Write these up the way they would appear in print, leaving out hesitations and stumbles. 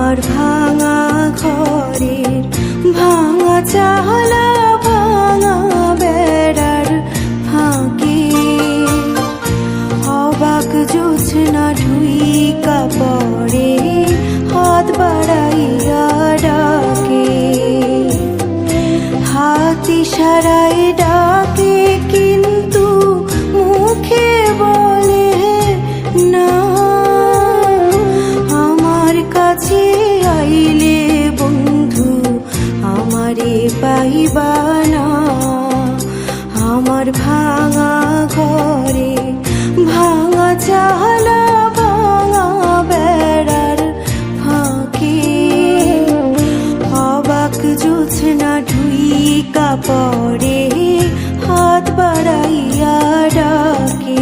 আমার ভাঙা ঘরের ভাঙা চালা ভাঙা বেড়ার ফাঁকে অবাক জোছনা ঢুইকা পড়ে হাত বাড়াইয়া ডাকে, হাত ইশারায় ডাকে কিন্তু মুখে বলে না। আমার কাছে আইলে বন্ধু আমারে পাইবা না। আমার ভাঙা ঘরে ভাঙা চালা ভাঙা বেড়ার ফাঁকে অবাক জোছনা ঢুইকা পড়ে হাত বাড়াইয়া ডাকে।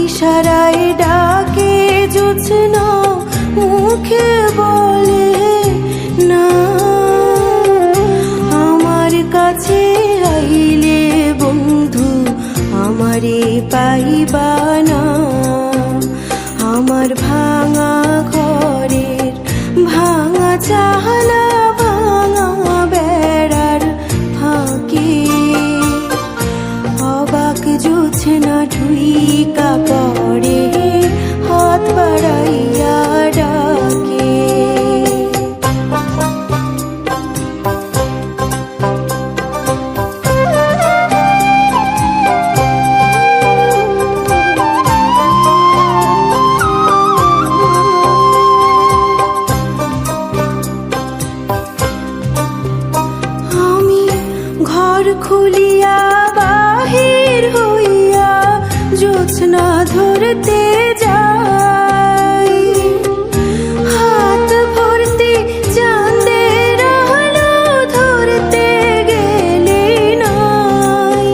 ইশারায় ডাকে জোছনা মুখে বলে না। আমার কাছে আইলে বন্ধু আমারে পাইবা না। আমার ভাঙা ঘরের ভাঙা চালা ভাঙা বেড়ার ফাঁকে অবাক জোছনা ঢুইকা পড়ে হাত বাড়াইয়া ডাকে। আমি ঘর খুলিয়া বাহির হইয়া জোছনা ধরতে যাই, হাত ভর্তি চাঁদের আলো ধরতে গেলে নাই।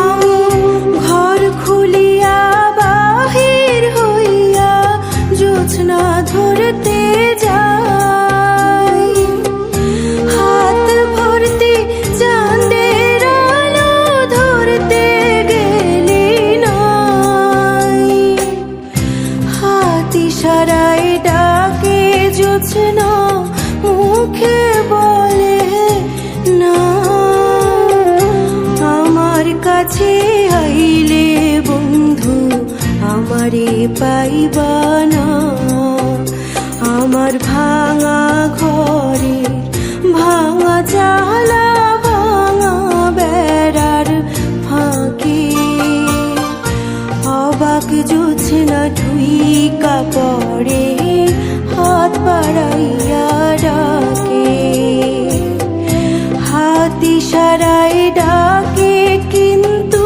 আমি ঘর খুলিয়া বাহির হইয়া জোছনা ধরতে যাই, হাত ভর্তি চাঁদের আলো ধরতে গেলে নাই। হাত ইশারায় ডাকে জোছনা মুখে বলে না। আমার কাছে আইলে বন্ধু আমারে পাইবা না। আমার ভাঙা ঘরে ভাঙা চালা ভাঙা বেড়ার ফাঁকে অবাক জোছনা ঢুইকা পড়ে হাত বাড়াইয়া ডাকে, হাত ইশারায় ডাকে কিন্তু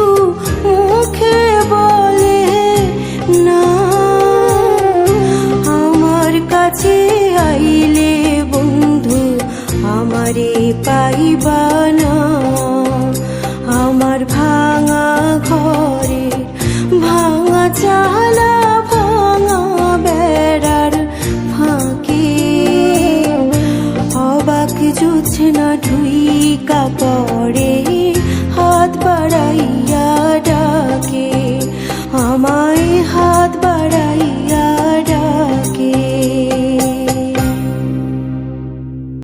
মুখে বলে না। আমার কাছে আইলে বন্ধু আমারে পাইবা না। আমার ভাঙা ঘরে ভাঙা চালা ভাঙা বেড়ার ফাঁকে অবাক জোছনা ঢুইকা পড়ে হাত বাড়াইয়া ডাকে, আমায় হাত